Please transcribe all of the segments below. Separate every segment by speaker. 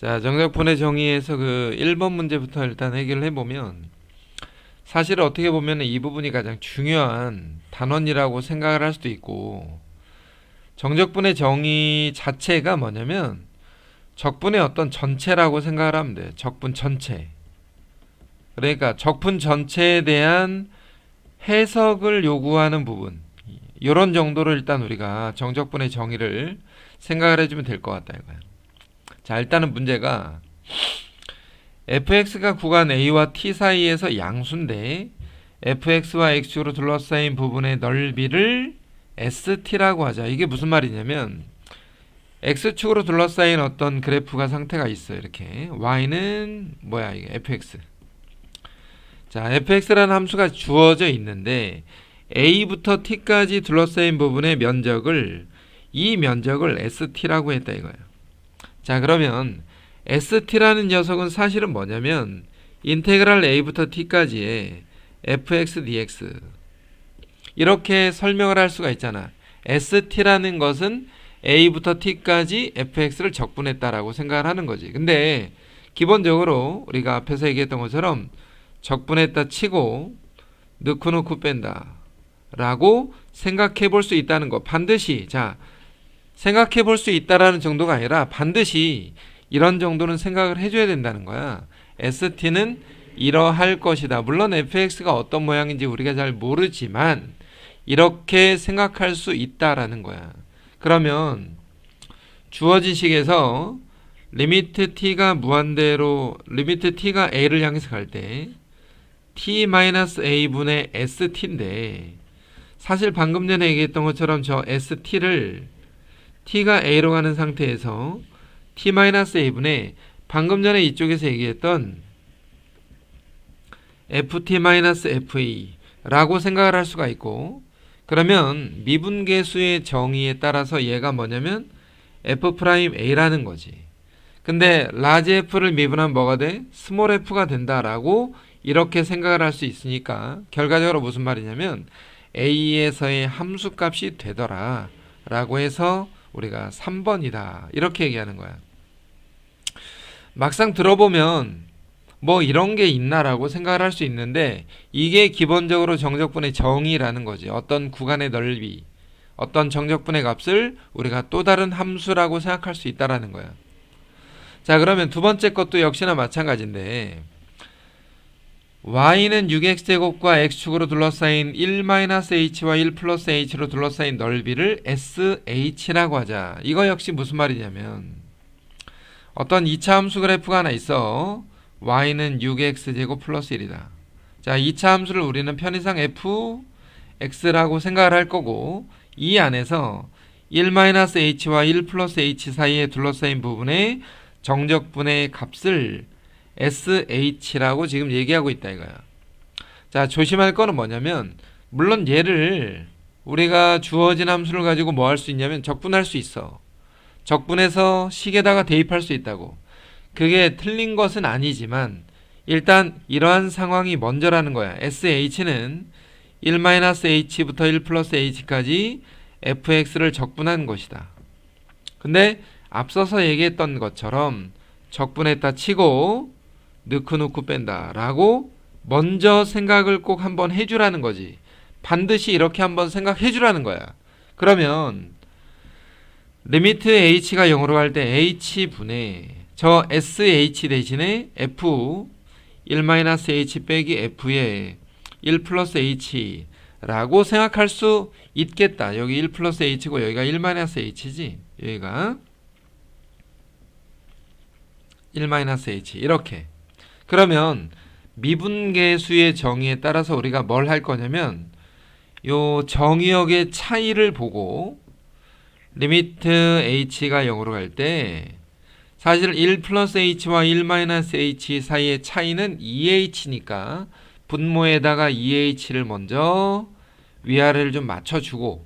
Speaker 1: 자, 정적분의 정의에서 그 1번 문제부터 일단 해결을 해보면 사실 어떻게 보면 이 부분이 가장 중요한 단원이라고 생각을 할 수도 있고, 정적분의 정의 자체가 뭐냐면 적분의 어떤 전체라고 생각을 하면 돼요. 적분 전체. 그러니까 적분 전체에 대한 해석을 요구하는 부분, 이런 정도로 일단 우리가 정적분의 정의를 생각을 해주면 될 것 같다 이거야. 자, 일단은 문제가 fx가 구간 a와 t 사이에서 양수인데 fx와 x축으로 둘러싸인 부분의 넓이를 st라고 하자. 이게 무슨 말이냐면 x축으로 둘러싸인 어떤 그래프가 상태가 있어요. 이렇게 y는 뭐야 이게 fx. 자, fx라는 함수가 주어져 있는데 a부터 t까지 둘러싸인 부분의 면적을, 이 면적을 st라고 했다 이거예요. 자, 그러면 st라는 녀석은 사실은 뭐냐면 인테그랄 a부터 t까지의 fx dx, 이렇게 설명을 할 수가 있잖아. st라는 것은 a부터 t까지 fx를 적분했다라고 생각을 하는 거지. 근데 기본적으로 우리가 앞에서 얘기했던 것처럼 적분했다 치고 넣고 놓고 뺀다 라고 생각해 볼 수 있다는 거, 반드시, 자, 생각해 볼 수 있다라는 정도가 아니라 반드시 이런 정도는 생각을 해줘야 된다는 거야. ST는 이러할 것이다. 물론 fx가 어떤 모양인지 우리가 잘 모르지만 이렇게 생각할 수 있다라는 거야. 그러면 주어진 식에서 리미트 t가 무한대로, 리미트 t가 a를 향해서 갈 때 t-a분의 st인데, 사실 방금 전에 얘기했던 것처럼 저 st를 t가 a로 가는 상태에서 t-a분의 방금 전에 이쪽에서 얘기했던 ft-fe 라고 생각을 할 수가 있고, 그러면 미분계수의 정의에 따라서 얘가 뭐냐면 f'a라는 거지. 근데 라지 f를 미분하면 뭐가 돼? 스몰 f가 된다라고 이렇게 생각을 할 수 있으니까 결과적으로 무슨 말이냐면 a에서의 함수값이 되더라 라고 해서 우리가 3번이다 이렇게 얘기하는 거야. 막상 들어보면 뭐 이런 게 있나라고 생각을 할 수 있는데 이게 기본적으로 정적분의 정의라는 거지. 어떤 구간의 넓이, 어떤 정적분의 값을 우리가 또 다른 함수라고 생각할 수 있다라는 거야. 자, 그러면 두 번째 것도 역시나 마찬가지인데 y는 6x제곱과 x축으로 둘러싸인 1-h와 1+h로 둘러싸인 넓이를 sh라고 하자. 이거 역시 무슨 말이냐면 어떤 2차 함수 그래프가 하나 있어. y는 6x제곱 플러스 1이다. 자, 2차 함수를 우리는 편의상 fx라고 생각을 할 거고, 이 안에서 1-h와 1+h 사이에 둘러싸인 부분의 정적분의 값을 sh라고 지금 얘기하고 있다 이거야. 자, 조심할 거는 뭐냐면 물론 얘를 우리가 주어진 함수를 가지고 뭐 할 수 있냐면 적분할 수 있어. 적분해서 식에다가 대입할 수 있다고. 그게 틀린 것은 아니지만 일단 이러한 상황이 먼저라는 거야. sh는 1-h부터 1+h까지 fx를 적분한 것이다. 근데 앞서서 얘기했던 것처럼 적분했다 치고 넣고 놓고 뺀다 라고 먼저 생각을 꼭 한번 해주라는 거지. 반드시 이렇게 한번 생각해 주라는 거야. 그러면 리미트 h가 0으로 갈 때 h분의 저 sh 대신에 f 1-h 빼기 f의 1+h 라고 생각할 수 있겠다. 여기 1+h고 여기가 1-h지. 여기가 1-h 이렇게. 그러면 미분계수의 정의에 따라서 우리가 뭘 할 거냐면 요 정의역의 차이를 보고 리미트 h가 0으로 갈 때 사실 1+h와 1-h 사이의 차이는 2h니까 분모에다가 2h를 먼저 위아래를 좀 맞춰주고,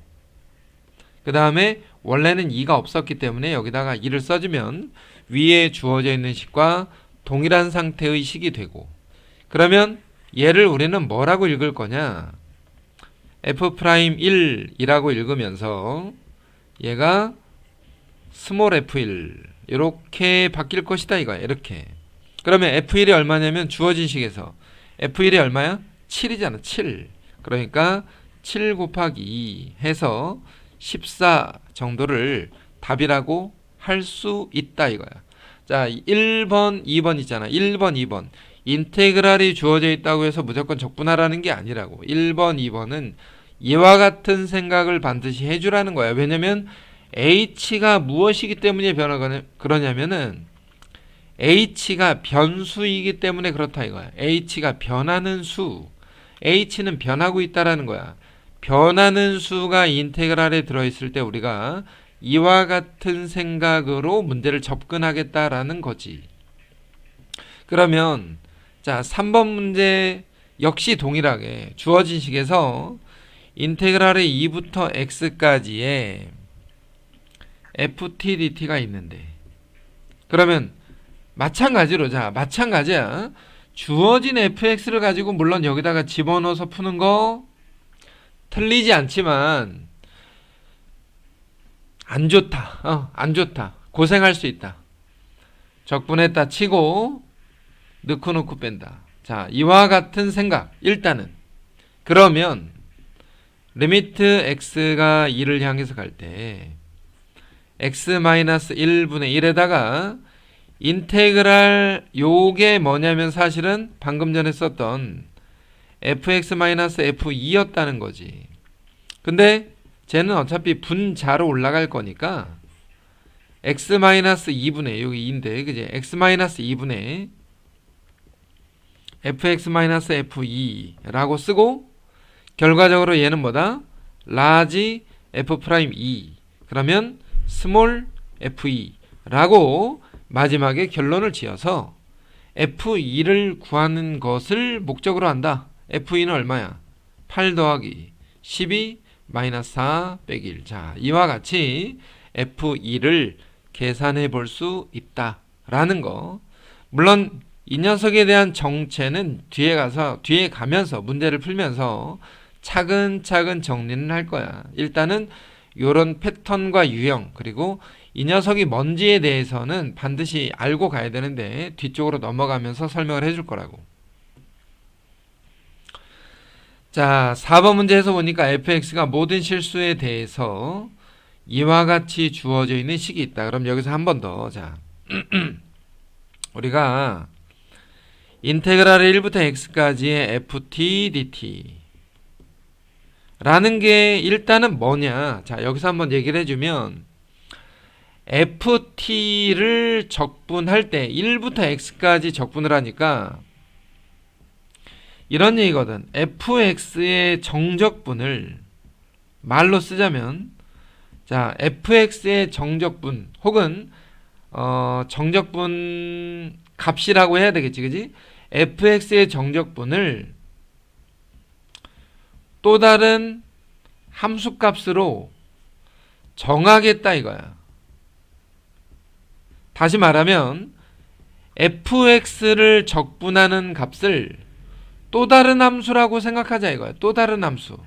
Speaker 1: 그 다음에 원래는 2가 없었기 때문에 여기다가 2를 써주면 위에 주어져 있는 식과 동일한 상태의 식이 되고, 그러면 얘를 우리는 뭐라고 읽을 거냐, f'1이라고 읽으면서 얘가 스몰 f1 이렇게 바뀔 것이다 이거야. 이렇게. 그러면 F1이 얼마냐면 주어진 식에서 F1이 얼마야? 7이잖아. 7. 그러니까 7 곱하기 2 해서 14 정도를 답이라고 할 수 있다 이거야. 자, 1번, 2번 있잖아. 1번, 2번. 인테그랄이 주어져 있다고 해서 무조건 적분하라는 게 아니라고. 1번, 2번은 이와 같은 생각을 반드시 해주라는 거야. 왜냐면 h가 무엇이기 때문에 그러냐면은 h가 변수이기 때문에 그렇다 이거야. h가 변하는 수. h는 변하고 있다라는 거야. 변하는 수가 인테그랄에 들어있을 때 우리가 이와 같은 생각으로 문제를 접근하겠다라는 거지. 그러면 자, 3번 문제 역시 동일하게 주어진 식에서 인테그랄의 2부터 x까지의 ft dt가 있는데, 그러면 마찬가지로, 자, 마찬가지야. 주어진 fx를 가지고 물론 여기다가 집어넣어서 푸는 거 틀리지 않지만 안 좋다. 안 좋다. 고생할 수 있다. 적분했다 치고 넣고 뺀다. 자, 이와 같은 생각. 일단은 그러면 리미트 x가 2를 향해서 갈 때 x-1분의 1에다가 인테그랄 요게 뭐냐면 사실은 방금 전에 썼던 fx-f2였다는 거지. 근데 쟤는 어차피 분자로 올라갈 거니까 x-2분의 여기 2인데 그지? x-2분의 fx-f2라고 쓰고 결과적으로 얘는 뭐다? 라지 f'2 그러면 스몰 f2라고 마지막에 결론을 지어서 f2를 구하는 것을 목적으로 한다. f2는 얼마야? 8 더하기 12 마이너스 4 빼기 1. 자, 이와 같이 f2를 계산해 볼 수 있다 라는 거. 물론 이 녀석에 대한 정체는 뒤에 가면서 문제를 풀면서 차근차근 정리는 할 거야. 일단은 요런 패턴과 유형, 그리고 이 녀석이 뭔지에 대해서는 반드시 알고 가야 되는데 뒤쪽으로 넘어가면서 설명을 해줄 거라고. 자, 4번 문제에서 보니까 fx가 모든 실수에 대해서 이와 같이 주어져 있는 식이 있다. 그럼 여기서 한 번 더. 자, 우리가 인테그랄 1부터 x까지의 ft dt 라는 게 일단은 뭐냐. 자, 여기서 한번 얘기를 해주면 ft를 적분할 때 1부터 x까지 적분을 하니까 이런 얘기거든. fx의 정적분을 말로 쓰자면, 자, fx의 정적분 혹은 정적분 값이라고 해야 되겠지, 그지? fx의 정적분을 또 다른 함수값으로 정하겠다 이거야. 다시 말하면 fx를 적분하는 값을 또 다른 함수라고 생각하자 이거야. 또 다른 함수.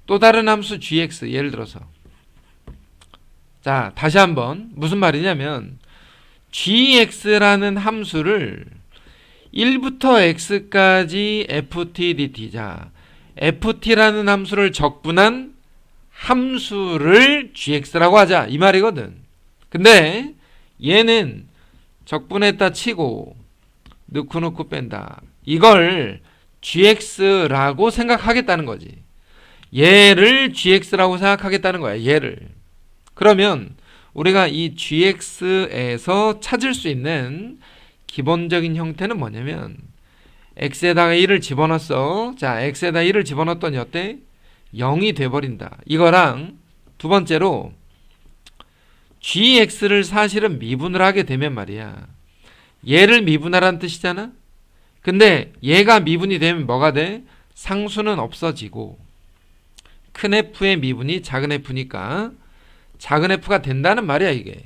Speaker 1: 또 다른 함수 gx 예를 들어서. 자, 다시 한번 무슨 말이냐면 gx라는 함수를 1부터 x까지 ft dt. 자, ft라는 함수를 적분한 함수를 gx라고 하자 이 말이거든. 근데 얘는 적분했다 치고 넣고 뺀다. 이걸 gx라고 생각하겠다는 거지. 얘를 gx라고 생각하겠다는 거야. 얘를. 그러면 우리가 이 gx에서 찾을 수 있는 기본적인 형태는 뭐냐면 x에다가 1을 집어넣었어. 자, x에다 1을 집어넣었더니 어때? 0이 돼버린다. 이거랑 두 번째로 gx를 사실은 미분을 하게 되면 말이야. 얘를 미분하라는 뜻이잖아. 근데 얘가 미분이 되면 뭐가 돼? 상수는 없어지고 큰 f의 미분이 작은 f니까 작은 f가 된다는 말이야 이게.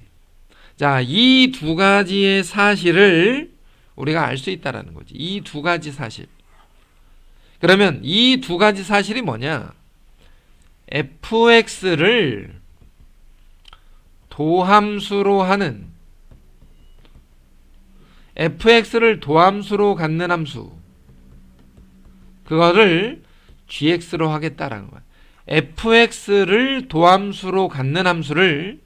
Speaker 1: 자, 이 두 가지의 사실을 우리가 알 수 있다라는 거지. 이 두 가지 사실. 그러면 이 두 가지 사실이 뭐냐? fx를 도함수로 하는 fx를 도함수로 갖는 함수 그거를 gx로 하겠다라는 거야. fx를 도함수로 갖는 함수를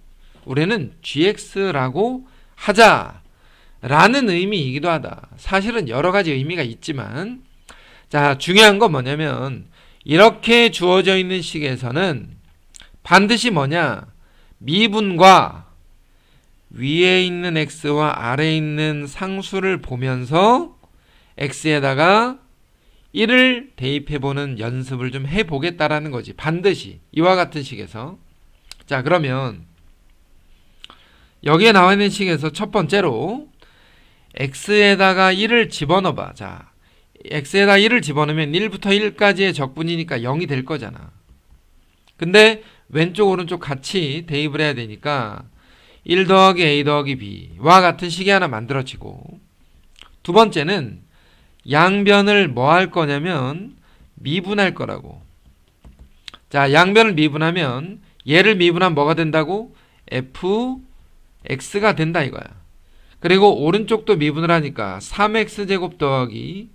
Speaker 1: 우리는 gx라고 하자라는 의미이기도 하다. 사실은 여러 가지 의미가 있지만 자, 중요한 건 뭐냐면 이렇게 주어져 있는 식에서는 반드시 뭐냐? 미분과 위에 있는 x와 아래에 있는 상수를 보면서 x에다가 1을 대입해보는 연습을 좀 해보겠다라는 거지. 반드시 이와 같은 식에서. 자, 그러면 여기에 나와 있는 식에서 첫 번째로 x에다가 1을 집어넣어봐. 자, x에다 1을 집어넣으면 1부터 1까지의 적분이니까 0이 될 거잖아. 근데 왼쪽 오른쪽 같이 대입을 해야 되니까 1 더하기 a 더하기 b와 같은 식이 하나 만들어지고, 두 번째는 양변을 뭐 할 거냐면 미분할 거라고. 자, 양변을 미분하면 얘를 미분하면 뭐가 된다고? fx가 된다 이거야. 그리고 오른쪽도 미분을 하니까 3x제곱 더하기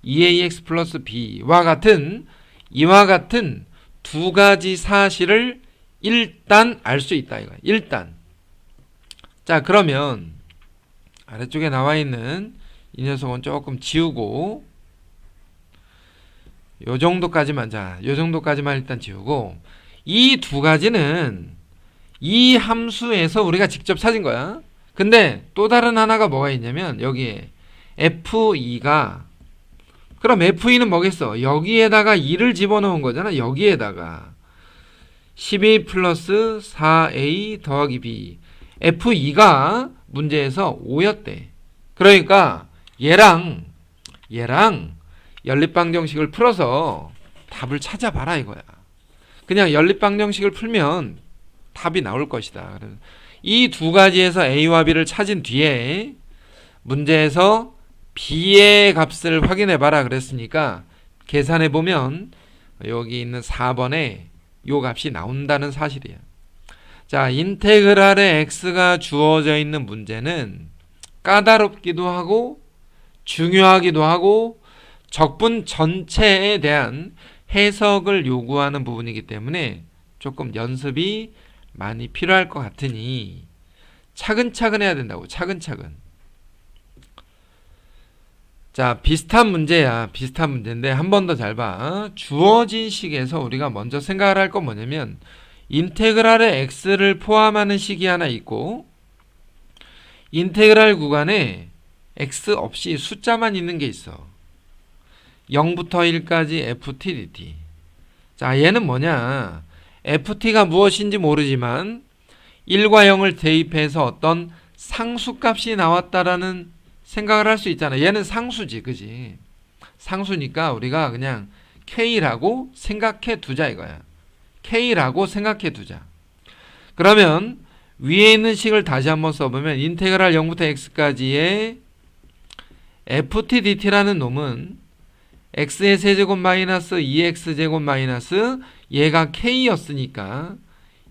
Speaker 1: 2ax 플러스 b와 같은 이와 같은 두 가지 사실을 일단 알 수 있다 이거야. 일단. 자, 그러면 아래쪽에 나와 있는 이 녀석은 조금 지우고 요 정도까지만, 자, 요 정도까지만 일단 지우고, 이 두 가지는 이 함수에서 우리가 직접 찾은 거야. 근데 또 다른 하나가 뭐가 있냐면 여기에 f2가, 그럼 f2는 뭐겠어? 여기에다가 2를 집어넣은 거잖아. 여기에다가 12 플러스 4a 더하기 b, f2가 문제에서 5였대. 그러니까 얘랑 연립방정식을 풀어서 답을 찾아봐라 이거야. 그냥 연립방정식을 풀면 답이 나올 것이다. 이 두 가지에서 a와 b를 찾은 뒤에 문제에서 b의 값을 확인해봐라 그랬으니까 계산해보면 여기 있는 4번에 요 값이 나온다는 사실이야. 자, 인테그랄의 x가 주어져 있는 문제는 까다롭기도 하고 중요하기도 하고 적분 전체에 대한 해석을 요구하는 부분이기 때문에 조금 연습이 많이 필요할 것 같으니 차근차근 해야 된다고. 차근차근. 자, 비슷한 문제야. 비슷한 문제인데 한 번 더 잘 봐. 주어진 식에서 우리가 먼저 생각을 할 건 뭐냐면 인테그랄의 x를 포함하는 식이 하나 있고 인테그랄 구간에 x 없이 숫자만 있는 게 있어. 0부터 1까지 ft dt. 자, 얘는 뭐냐? ft가 무엇인지 모르지만 1과 0을 대입해서 어떤 상수값이 나왔다라는 생각을 할 수 있잖아. 얘는 상수지, 그지? 상수니까 우리가 그냥 k라고 생각해 두자 이거야. k라고 생각해 두자. 그러면 위에 있는 식을 다시 한번 써보면 인테그랄 0부터 x까지의 ft dt라는 놈은 x의 세제곱 마이너스 2x제곱 마이너스 얘가 k였으니까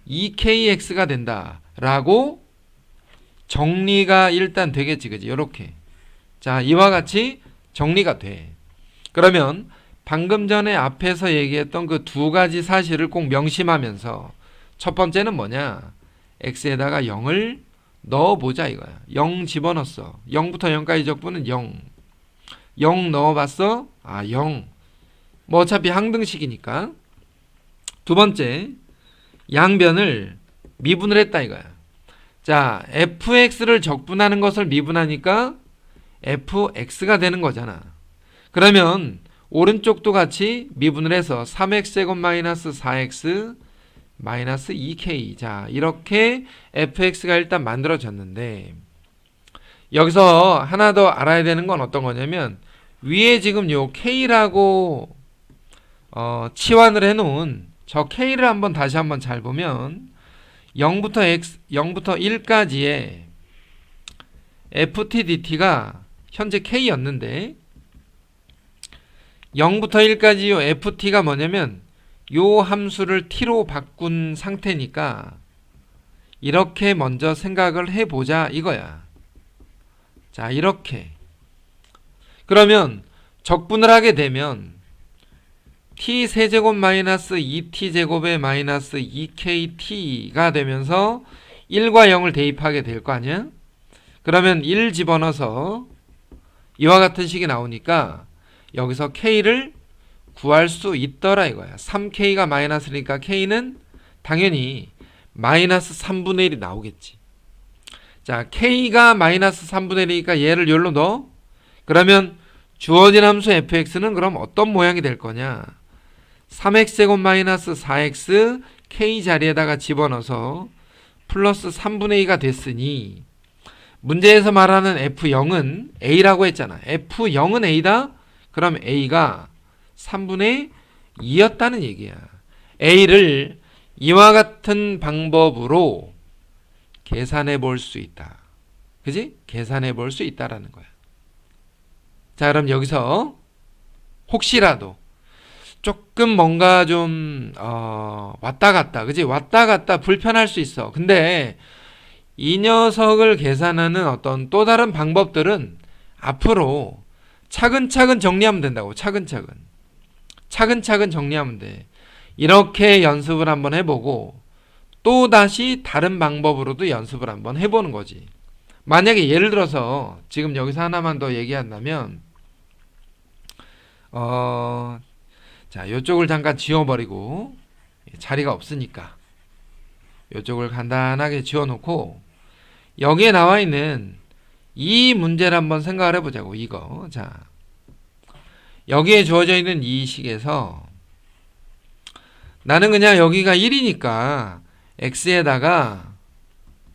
Speaker 1: 2kx가 된다라고 정리가 일단 되겠지, 그지? 요렇게. 자, 이와 같이 정리가 돼. 그러면 방금 전에 앞에서 얘기했던 그 두 가지 사실을 꼭 명심하면서 첫 번째는 뭐냐? x에다가 0을 넣어보자 이거야. 0 집어넣었어. 0부터 0까지 적분은 0. 0 넣어봤어? 아, 0. 뭐 어차피 항등식이니까. 두 번째, 양변을 미분을 했다 이거야. 자, fx를 적분하는 것을 미분하니까 fx가 되는 거잖아. 그러면 오른쪽도 같이 미분을 해서 3x제곱 마이너스 4x 마이너스 2k. 자, 이렇게 fx가 일단 만들어졌는데 여기서 하나 더 알아야 되는 건 어떤 거냐면 위에 지금 요 k라고 치환을 해놓은 저 k를 한번 다시 한번 잘 보면 0부터 1까지의 ft dt가 현재 k였는데 0부터 1까지 요 ft가 뭐냐면 요 함수를 t로 바꾼 상태니까 이렇게 먼저 생각을 해보자 이거야. 자, 이렇게. 그러면 적분을 하게 되면 t 세제곱 마이너스 2t제곱에 마이너스 2kt가 되면서 1과 0을 대입하게 될 거 아니야? 그러면 1 집어넣어서 이와 같은 식이 나오니까 여기서 k를 구할 수 있더라 이거야. 3k가 마이너스니까 k는 당연히 마이너스 3분의 1이 나오겠지. 자, k가 마이너스 3분의 1이니까 얘를 여기로 넣어. 그러면 주어진 함수 fx는 그럼 어떤 모양이 될 거냐? 3x제곱 마이너스 4x k 자리에다가 집어넣어서 플러스 3분의 2가 됐으니 문제에서 말하는 f0은 a라고 했잖아. f0은 a다? 그럼 a가 3분의 2였다는 얘기야. a를 이와 같은 방법으로 계산해 볼 수 있다. 그지? 계산해 볼 수 있다라는 거야. 자, 그럼 여기서 혹시라도 조금 뭔가 좀 왔다 갔다, 그지? 왔다 갔다 불편할 수 있어. 근데 이 녀석을 계산하는 어떤 또 다른 방법들은 앞으로 차근차근 정리하면 된다고. 차근차근 정리하면 돼. 이렇게 연습을 한번 해보고 또 다시 다른 방법으로도 연습을 한번 해보는 거지. 만약에 예를 들어서 지금 여기서 하나만 더 얘기한다면 자, 요쪽을 잠깐 지워버리고 자리가 없으니까 요쪽을 간단하게 지워놓고 여기에 나와 있는 이 문제를 한번 생각을 해보자고. 이거. 자, 여기에 주어져 있는 이 식에서 나는 그냥 여기가 1이니까 x에다가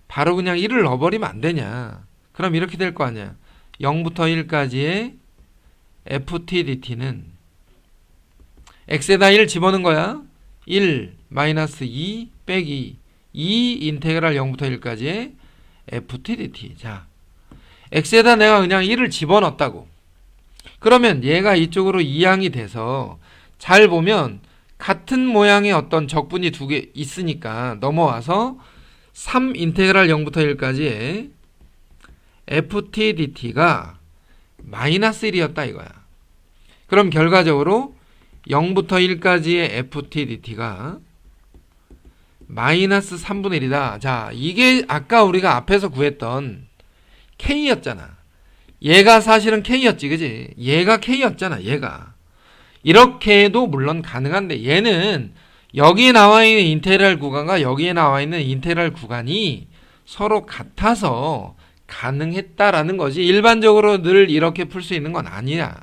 Speaker 1: 바로 그냥 1을 넣어버리면 안 되냐. 그럼 이렇게 될 거 아니야. 0부터 1까지의 ft dt는 x에다 1 집어넣은 거야. 1 마이너스 2 빼기 2 인테그랄 0부터 1까지의 ft dt. 자, x에다 내가 그냥 1을 집어넣었다고. 그러면 얘가 이쪽으로 이항이 돼서 잘 보면 같은 모양의 어떤 적분이 두 개 있으니까 넘어와서 3 인테그랄 0부터 1까지의 ft dt가 마이너스 1이었다 이거야. 그럼 결과적으로 0부터 1까지의 ft dt가 마이너스 3분의 1이다. 자, 이게 아까 우리가 앞에서 구했던 k였잖아. 얘가 사실은 k였지, 그지? 얘가 k였잖아, 얘가. 이렇게 해도 물론 가능한데 얘는 여기에 나와 있는 인테그랄 구간과 여기에 나와 있는 인테그랄 구간이 서로 같아서 가능했다라는 거지. 일반적으로 늘 이렇게 풀 수 있는 건 아니야.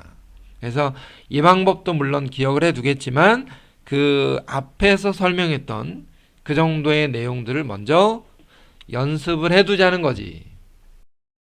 Speaker 1: 그래서 이 방법도 물론 기억을 해두겠지만 그 앞에서 설명했던 그 정도의 내용들을 먼저 연습을 해두자는 거지.